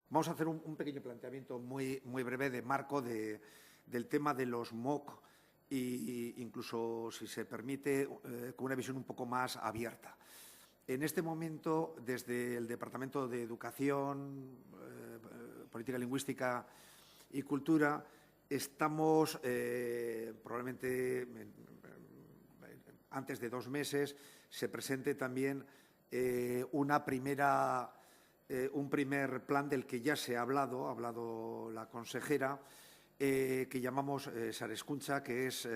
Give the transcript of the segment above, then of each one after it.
Vamos a hacer un pequeño planteamiento muy breve de marco del tema de los MOOC e incluso, si se permite, con una visión un poco más abierta. En este momento, desde el Departamento de Educación, Política Lingüística y Cultura, estamos probablemente antes de 2 meses se presente también un primer plan del que ya se ha hablado la consejera, que llamamos Sareskuntza, que es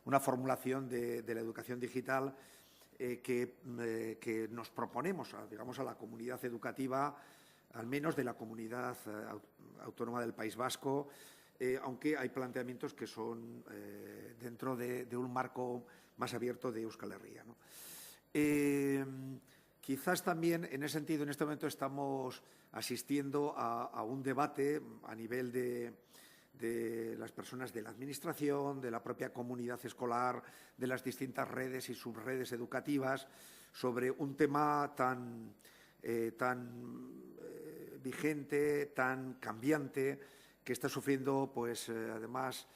una formulación de la educación digital que nos proponemos, digamos, a la comunidad educativa, al menos de la comunidad autónoma del País Vasco, aunque hay planteamientos que son dentro de un marco más abierto de Euskal Herria, ¿no? Quizás también, en ese sentido, en este momento estamos asistiendo a un debate a nivel de las personas de la Administración, de la propia comunidad escolar, de las distintas redes y subredes educativas, sobre un tema tan vigente, tan cambiante, que está sufriendo, pues, además,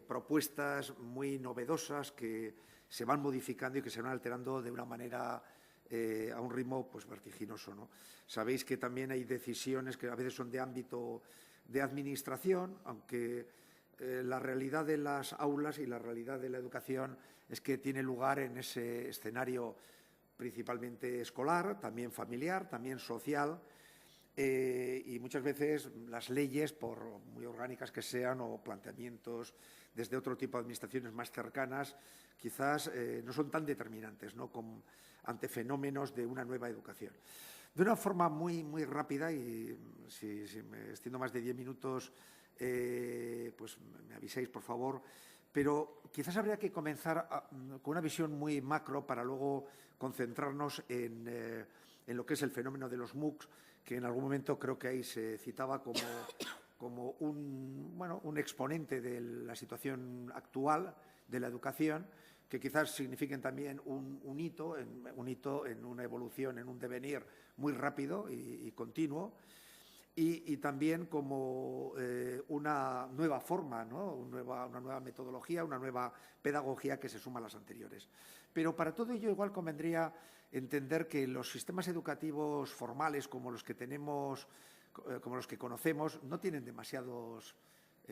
propuestas muy novedosas que se van modificando y que se van alterando de una manera a un ritmo, pues, vertiginoso, ¿no? Sabéis que también hay decisiones que a veces son de ámbito de administración, aunque la realidad de las aulas y la realidad de la educación es que tiene lugar en ese escenario principalmente escolar, también familiar, también social, y muchas veces las leyes, por muy orgánicas que sean, o planteamientos desde otro tipo de administraciones más cercanas, quizás no son tan determinantes, ¿no?, ante fenómenos de una nueva educación. De una forma muy rápida, y si me extiendo más de 10 minutos, pues me aviséis, por favor, pero quizás habría que comenzar con una visión muy macro para luego concentrarnos en lo que es el fenómeno de los MOOCs, que en algún momento creo que ahí se citaba como un exponente de la situación actual de la educación, que quizás signifiquen también un hito en una evolución, en un devenir muy rápido y continuo, y también como una nueva forma, ¿no?, una nueva metodología, una nueva pedagogía que se suma a las anteriores. Pero para todo ello igual convendría entender que los sistemas educativos formales como los que tenemos, como los que conocemos, no tienen demasiados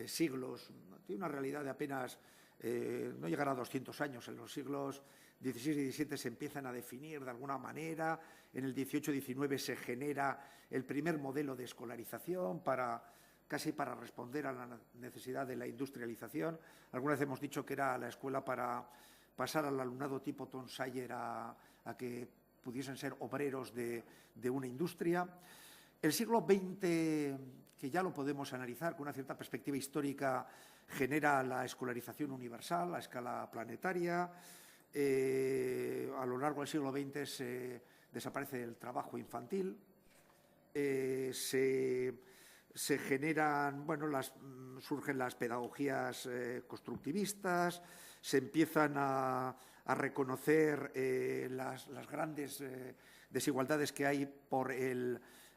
siglos, tiene una realidad de apenas no llegará a 200 años. En los siglos XVI y XVII se empiezan a definir de alguna manera, en el XVIII y XIX se genera el primer modelo de escolarización casi para responder a la necesidad de la industrialización. Alguna vez hemos dicho que era la escuela para pasar al alumnado tipo Tom Sawyer a que pudiesen ser obreros de una industria. El siglo XX, que ya lo podemos analizar con una cierta perspectiva histórica, genera la escolarización universal a escala planetaria. A lo largo del siglo XX desaparece el trabajo infantil. Se generan, surgen las pedagogías constructivistas, se empiezan a reconocer las grandes desigualdades que hay por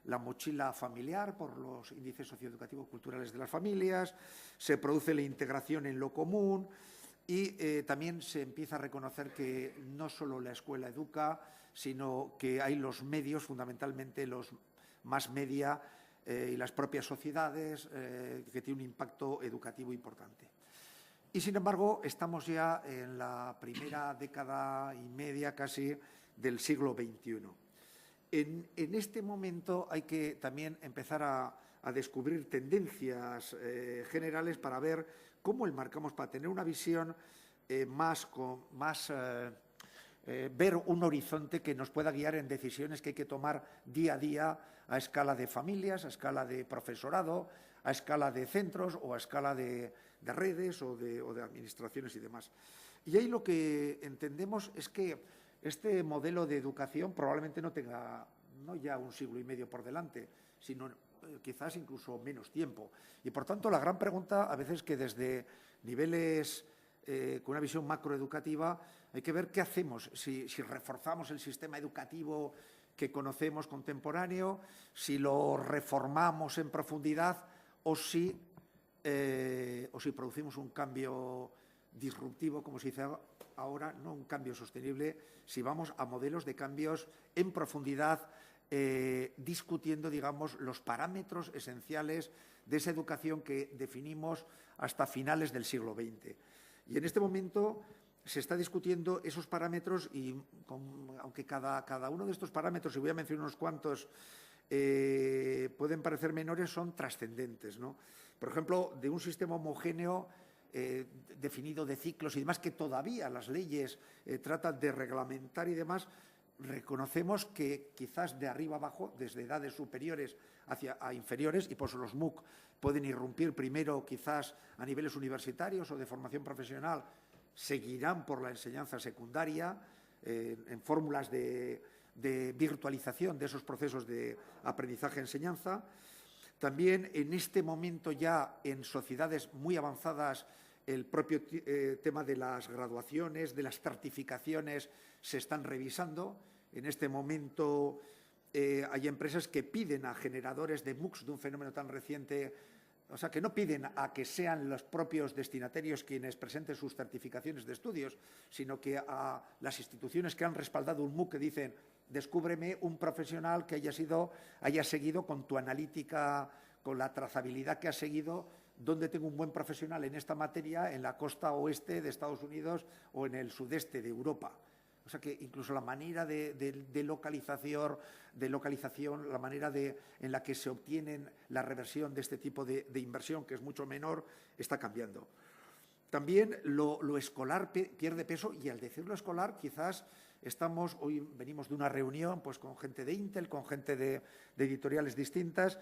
la mochila familiar, por los índices socioeducativos culturales de las familias, se produce la integración en lo común y también se empieza a reconocer que no solo la escuela educa, sino que hay los medios, fundamentalmente los más media y las propias sociedades, que tienen un impacto educativo importante. Y, sin embargo, estamos ya en la primera década y media casi del siglo XXI. En este momento hay que también empezar a descubrir tendencias generales para ver cómo enmarcamos, para tener una visión ver un horizonte que nos pueda guiar en decisiones que hay que tomar día a día a escala de familias, a escala de profesorado, a escala de centros o a escala de redes o de administraciones y demás. Y ahí lo que entendemos es que este modelo de educación probablemente no tenga ya 1 siglo y medio por delante, sino quizás incluso menos tiempo. Y, por tanto, la gran pregunta a veces que desde niveles con una visión macroeducativa hay que ver qué hacemos, si reforzamos el sistema educativo que conocemos contemporáneo, si lo reformamos en profundidad o si producimos un cambio disruptivo, como se dice ahora, no un cambio sostenible, si vamos a modelos de cambios en profundidad, discutiendo, digamos, los parámetros esenciales de esa educación que definimos hasta finales del siglo XX. Y en este momento se está discutiendo esos parámetros y, aunque cada uno de estos parámetros, y voy a mencionar unos cuantos, pueden parecer menores, son trascendentes, ¿no? Por ejemplo, de un sistema homogéneo definido de ciclos y demás, que todavía las leyes tratan de reglamentar y demás, reconocemos que quizás de arriba abajo, desde edades superiores a inferiores, y por eso los MOOC pueden irrumpir primero quizás a niveles universitarios o de formación profesional, seguirán por la enseñanza secundaria en fórmulas de virtualización de esos procesos de aprendizaje-enseñanza. También en este momento ya en sociedades muy avanzadas el propio tema de las graduaciones, de las certificaciones se están revisando. En este momento hay empresas que piden a generadores de MOOCs de un fenómeno tan reciente, o sea, que no piden a que sean los propios destinatarios quienes presenten sus certificaciones de estudios, sino que a las instituciones que han respaldado un MOOC que dicen: descúbreme un profesional que haya seguido con tu analítica, con la trazabilidad que has seguido, dónde tengo un buen profesional en esta materia en la costa oeste de Estados Unidos o en el sudeste de Europa. O sea que incluso la manera de localización, la manera en la que se obtiene la reversión de este tipo de inversión, que es mucho menor, está cambiando. También lo escolar pierde peso, y al decirlo escolar quizás hoy venimos de una reunión pues, con gente de Intel, con gente de editoriales distintas,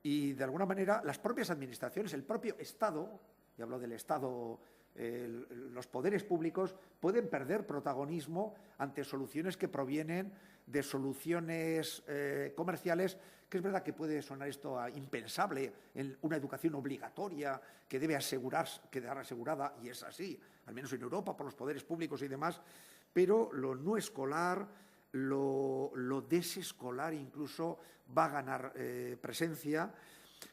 y de alguna manera las propias administraciones, el propio Estado, y hablo del Estado, los poderes públicos pueden perder protagonismo ante soluciones que provienen de soluciones comerciales, que es verdad que puede sonar esto a impensable en una educación obligatoria que debe quedar asegurada, y es así, al menos en Europa, por los poderes públicos y demás, pero lo no escolar, lo desescolar incluso va a ganar presencia,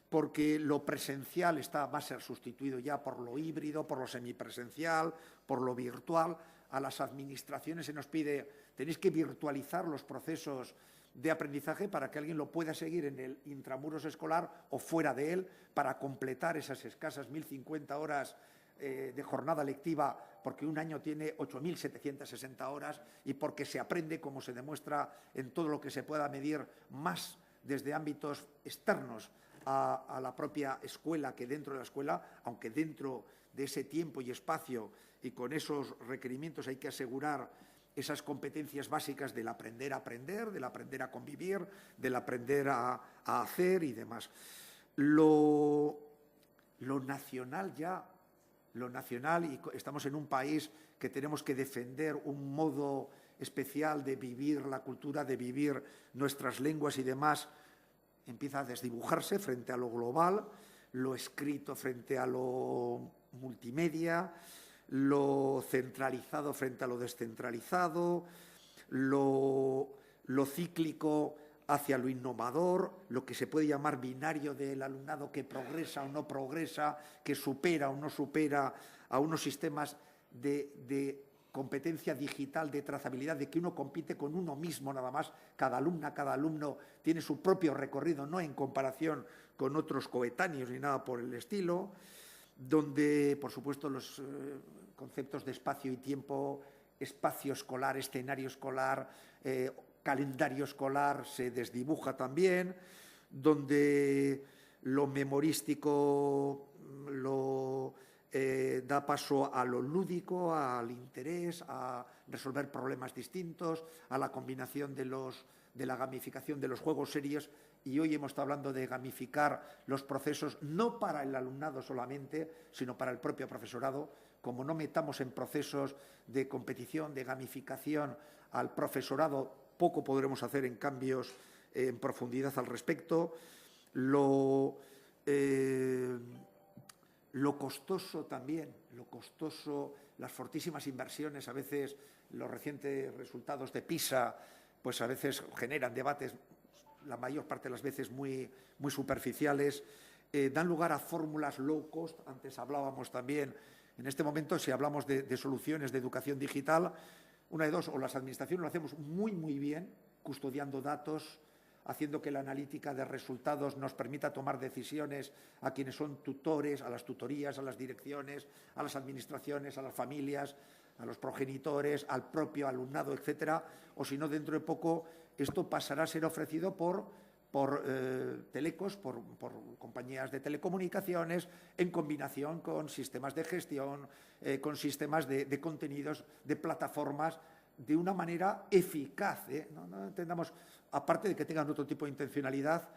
porque lo presencial va a ser sustituido ya por lo híbrido, por lo semipresencial, por lo virtual. A las administraciones se nos pide: tenéis que virtualizar los procesos de aprendizaje para que alguien lo pueda seguir en el intramuros escolar o fuera de él, para completar esas escasas 1.050 horas de jornada lectiva, porque un año tiene 8.760 horas, y porque se aprende, como se demuestra en todo lo que se pueda medir, más desde ámbitos externos a la propia escuela que dentro de la escuela, aunque dentro de ese tiempo y espacio y con esos requerimientos hay que asegurar esas competencias básicas del aprender a aprender, del aprender a convivir, del aprender a hacer y demás. Lo nacional, y estamos en un país que tenemos que defender un modo especial de vivir la cultura, de vivir nuestras lenguas y demás, empieza a desdibujarse frente a lo global, lo escrito frente a lo multimedia, lo centralizado frente a lo descentralizado, lo cíclico hacia lo innovador, lo que se puede llamar binario del alumnado que progresa o no progresa, que supera o no supera a unos sistemas de competencia digital, de trazabilidad, de que uno compite con uno mismo nada más. Cada alumno tiene su propio recorrido, no en comparación con otros coetáneos ni nada por el estilo, donde, por supuesto, los conceptos de espacio y tiempo, espacio escolar, escenario escolar, calendario escolar se desdibuja también, donde lo memorístico da paso a lo lúdico, al interés, a resolver problemas distintos, a la combinación de la gamificación de los juegos serios. Y hoy hemos estado hablando de gamificar los procesos, no para el alumnado solamente, sino para el propio profesorado. Como no metamos en procesos de competición, de gamificación al profesorado, poco podremos hacer en cambios en profundidad al respecto. Lo costoso también, las fortísimas inversiones, a veces los recientes resultados de PISA pues a veces generan debates, la mayor parte de las veces muy superficiales, dan lugar a fórmulas low cost. Antes hablábamos también, en este momento, si hablamos de soluciones de educación digital, una de dos, o las administraciones lo hacemos muy bien, custodiando datos, haciendo que la analítica de resultados nos permita tomar decisiones a quienes son tutores, a las tutorías, a las direcciones, a las administraciones, a las familias, a los progenitores, al propio alumnado, etcétera, o si no, dentro de poco esto pasará a ser ofrecido por telecos, por compañías de telecomunicaciones, en combinación con sistemas de gestión, con sistemas de contenidos, de plataformas, de una manera eficaz. No entendamos, aparte de que tengan otro tipo de intencionalidad,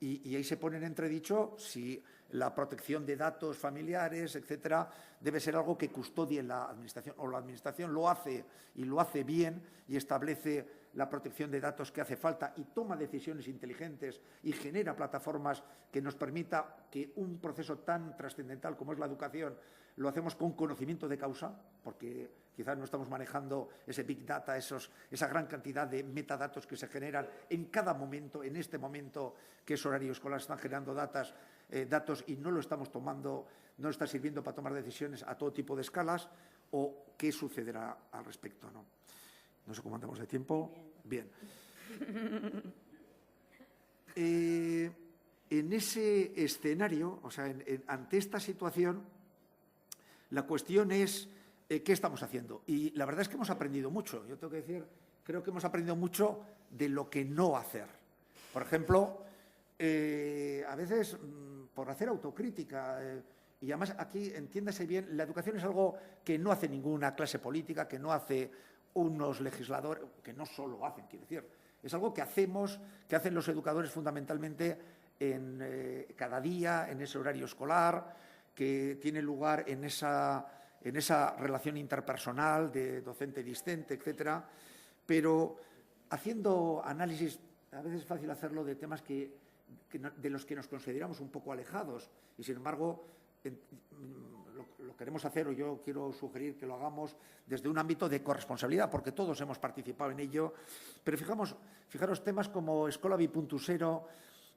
y ahí se pone en entredicho si la protección de datos familiares, etcétera, debe ser algo que custodie la Administración, o la Administración lo hace y lo hace bien y establece la protección de datos que hace falta y toma decisiones inteligentes y genera plataformas que nos permita que un proceso tan trascendental como es la educación lo hacemos con conocimiento de causa, porque quizás no estamos manejando ese big data, esa gran cantidad de metadatos que se generan en cada momento, en este momento que es horario escolar, están generando datos y no lo estamos tomando, no está sirviendo para tomar decisiones a todo tipo de escalas, o qué sucederá al respecto, ¿no? No sé cómo andamos de tiempo. Bien. En ese escenario, o sea, ante esta situación, la cuestión es qué estamos haciendo. Y la verdad es que hemos aprendido mucho. Yo tengo que decir, creo que hemos aprendido mucho de lo que no hacer. Por ejemplo, a veces por hacer autocrítica, y además aquí, entiéndase bien, la educación es algo que no hace ninguna clase política, que no hace unos legisladores, que no solo hacen, quiero decir, es algo que hacemos, que hacen los educadores fundamentalmente cada día, en ese horario escolar, que tiene lugar en esa relación interpersonal de docente-discente, etcétera, pero haciendo análisis, a veces es fácil hacerlo de temas de los que nos consideramos un poco alejados, y sin embargo lo queremos hacer, o yo quiero sugerir que lo hagamos desde un ámbito de corresponsabilidad, porque todos hemos participado en ello. Pero fijaros, temas como Escola 2.0,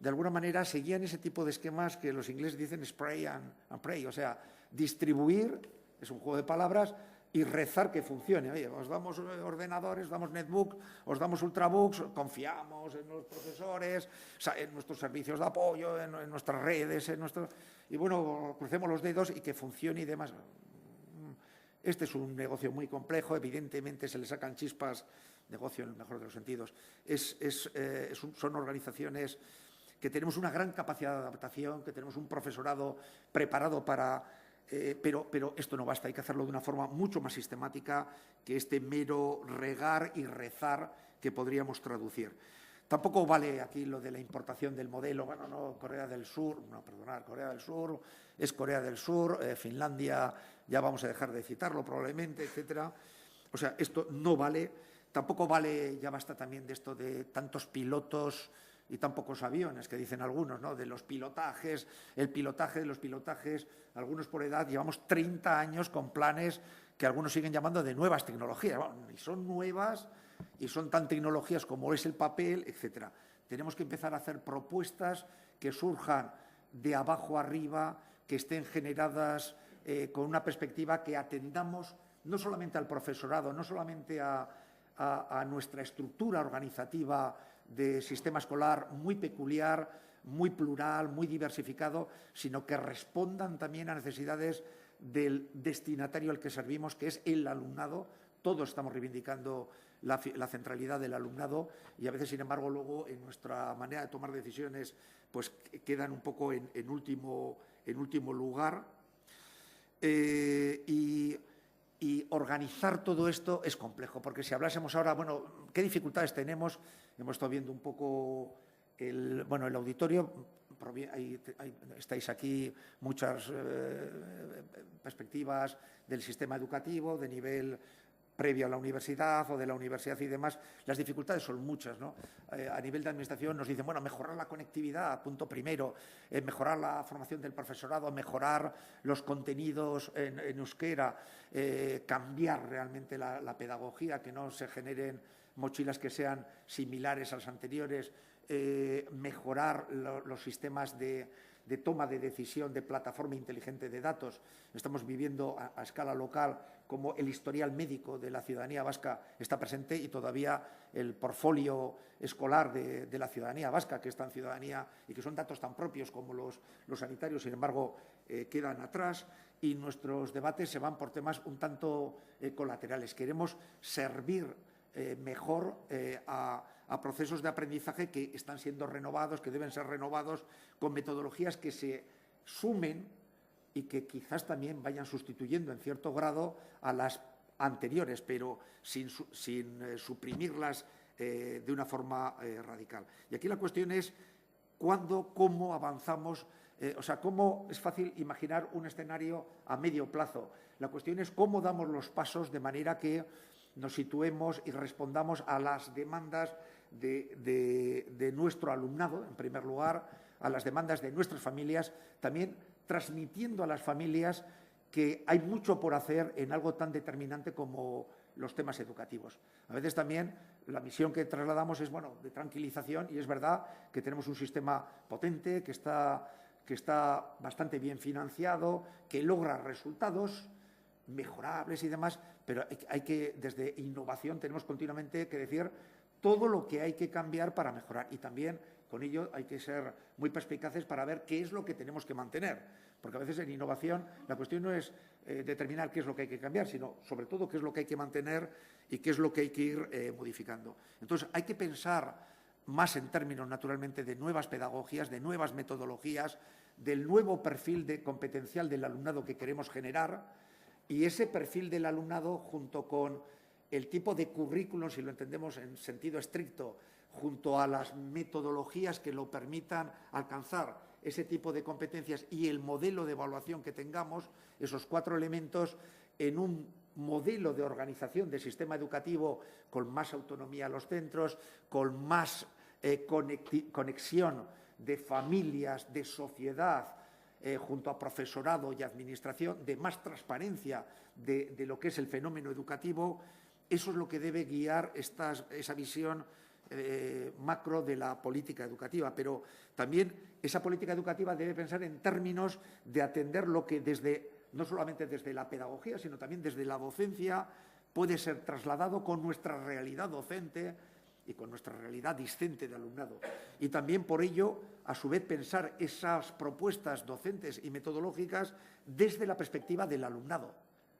de alguna manera seguían ese tipo de esquemas que los ingleses dicen spray and pray, o sea, distribuir, es un juego de palabras, y rezar que funcione. Oye, os damos ordenadores, os damos netbook, os damos ultrabooks, confiamos en los profesores, en nuestros servicios de apoyo, en nuestras redes, y bueno, crucemos los dedos y que funcione y demás. Este es un negocio muy complejo, evidentemente se le sacan chispas, negocio en el mejor de los sentidos. Son organizaciones que tenemos una gran capacidad de adaptación, que tenemos un profesorado preparado para... Pero esto no basta, hay que hacerlo de una forma mucho más sistemática que este mero regar y rezar que podríamos traducir. Tampoco vale aquí lo de la importación del modelo, bueno, no, Corea del Sur es Corea del Sur, Finlandia ya vamos a dejar de citarlo probablemente, etcétera. O sea, esto no vale, tampoco vale, ya basta también de esto de tantos pilotos y tan pocos aviones, que dicen algunos, ¿no? De los pilotajes, el pilotaje de los pilotajes, algunos por edad, llevamos 30 años con planes que algunos siguen llamando de nuevas tecnologías. Bueno, y son nuevas y son tan tecnologías como es el papel, etcétera. Tenemos que empezar a hacer propuestas que surjan de abajo arriba, que estén generadas con una perspectiva que atendamos no solamente al profesorado, no solamente a nuestra estructura organizativa de sistema escolar muy peculiar, muy plural, muy diversificado, sino que respondan también a necesidades del destinatario al que servimos, que es el alumnado. Todos estamos reivindicando la centralidad del alumnado y a veces, sin embargo, luego en nuestra manera de tomar decisiones pues quedan un poco en último lugar. Y organizar todo esto es complejo, porque si hablásemos ahora, bueno, ¿qué dificultades tenemos? Hemos estado viendo un poco el auditorio, estáis aquí muchas perspectivas del sistema educativo, de nivel previo a la universidad o de la universidad y demás. Las dificultades son muchas, ¿no? A nivel de administración nos dicen, bueno, mejorar la conectividad, punto primero, mejorar la formación del profesorado, mejorar los contenidos en euskera, cambiar realmente la pedagogía, que no se generen mochilas que sean similares a las anteriores, mejorar los sistemas de toma de decisión de plataforma inteligente de datos. Estamos viviendo a escala local como el historial médico de la ciudadanía vasca está presente y todavía el portfolio escolar de la ciudadanía vasca, que es tan ciudadanía y que son datos tan propios como los sanitarios, sin embargo, quedan atrás y nuestros debates se van por temas un tanto colaterales. Queremos servir mejor a procesos de aprendizaje que están siendo renovados, que deben ser renovados con metodologías que se sumen y que quizás también vayan sustituyendo en cierto grado a las anteriores, pero sin suprimirlas de una forma radical. Y aquí la cuestión es cuándo, cómo avanzamos, cómo es fácil imaginar un escenario a medio plazo. La cuestión es cómo damos los pasos de manera que nos situemos y respondamos a las demandas de nuestro alumnado, en primer lugar, a las demandas de nuestras familias, también transmitiendo a las familias que hay mucho por hacer en algo tan determinante como los temas educativos. A veces también la misión que trasladamos es, de tranquilización, y es verdad que tenemos un sistema potente, que está bastante bien financiado, que logra resultados mejorables y demás, pero hay que, desde innovación, tenemos continuamente que decir todo lo que hay que cambiar para mejorar y también con ello hay que ser muy perspicaces para ver qué es lo que tenemos que mantener, porque a veces en innovación la cuestión no es determinar qué es lo que hay que cambiar, sino sobre todo qué es lo que hay que mantener y qué es lo que hay que ir modificando. Entonces hay que pensar más en términos naturalmente de nuevas pedagogías, de nuevas metodologías, del nuevo perfil competencial del alumnado que queremos generar y ese perfil del alumnado junto con el tipo de currículum, si lo entendemos en sentido estricto, junto a las metodologías que lo permitan alcanzar ese tipo de competencias y el modelo de evaluación que tengamos, esos 4 elementos, en un modelo de organización del sistema educativo con más autonomía a los centros, con más conexión de familias, de sociedad, junto a profesorado y administración, de más transparencia de lo que es el fenómeno educativo. Eso es lo que debe guiar esa visión macro de la política educativa, pero también esa política educativa debe pensar en términos de atender lo que no solamente desde la pedagogía, sino también desde la docencia puede ser trasladado con nuestra realidad docente y con nuestra realidad discente de alumnado. Y también por ello, a su vez, pensar esas propuestas docentes y metodológicas desde la perspectiva del alumnado.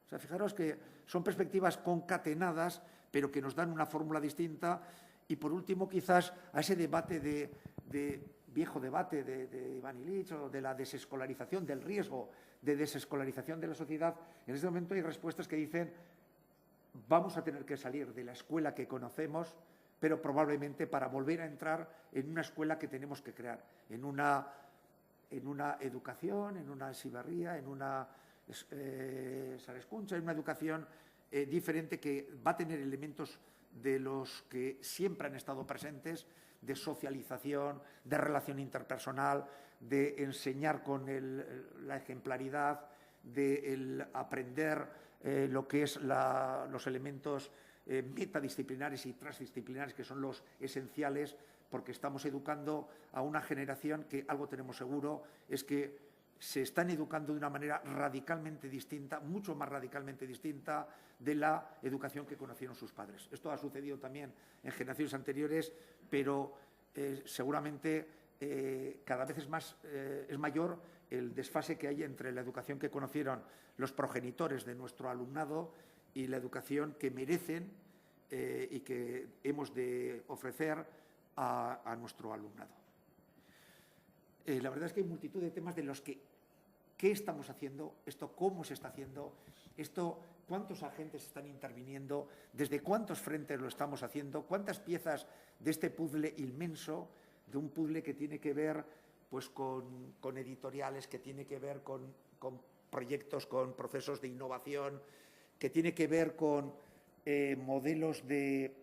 O sea, fijaros que son perspectivas concatenadas, pero que nos dan una fórmula distinta. Y, por último, quizás a ese debate viejo debate de Iván Illich o de la desescolarización, del riesgo de desescolarización de la sociedad, en este momento hay respuestas que dicen vamos a tener que salir de la escuela que conocemos, pero probablemente para volver a entrar en una escuela que tenemos que crear, en una educación, en una Heziberria, en una Sare-Hezkuntza, en una educación diferente que va a tener elementos de los que siempre han estado presentes, de socialización, de relación interpersonal, de enseñar con la ejemplaridad, de aprender lo que es los elementos metadisciplinares y transdisciplinares, que son los esenciales, porque estamos educando a una generación que, algo tenemos seguro, es que se están educando de una manera radicalmente distinta, mucho más radicalmente distinta de la educación que conocieron sus padres. Esto ha sucedido también en generaciones anteriores, pero seguramente cada vez es mayor el desfase que hay entre la educación que conocieron los progenitores de nuestro alumnado y la educación que merecen y que hemos de ofrecer a nuestro alumnado. La verdad es que hay multitud de temas de los que ¿qué estamos haciendo? Esto, ¿cómo se está haciendo? Esto, ¿cuántos agentes están interviniendo? ¿Desde cuántos frentes lo estamos haciendo? ¿Cuántas piezas de este puzzle inmenso, de un puzzle que tiene que ver pues, con editoriales, que tiene que ver con proyectos, con procesos de innovación, que tiene que ver con modelos de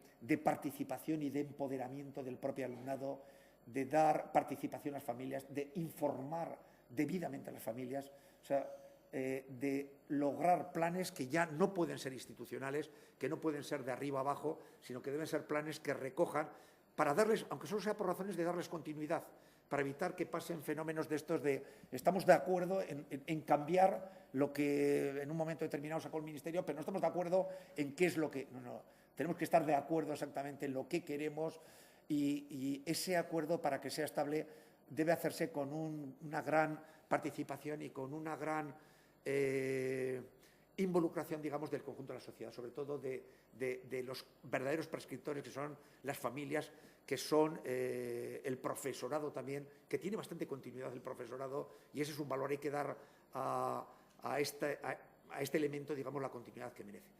participación y de empoderamiento del propio alumnado, de dar participación a las familias, de informar debidamente a las familias? O sea, de lograr planes que ya no pueden ser institucionales, que no pueden ser de arriba abajo, sino que deben ser planes que recojan para darles, aunque solo sea por razones de darles continuidad, para evitar que pasen fenómenos de estos de estamos de acuerdo en cambiar lo que en un momento determinado sacó el Ministerio, pero no estamos de acuerdo en qué es lo que... No, tenemos que estar de acuerdo exactamente en lo que queremos y ese acuerdo, para que sea estable, debe hacerse con una gran participación y con una gran involucración, digamos, del conjunto de la sociedad, sobre todo de los verdaderos prescriptores, que son las familias, que son el profesorado también, que tiene bastante continuidad el profesorado, y ese es un valor, hay que dar a este elemento, digamos, la continuidad que merece.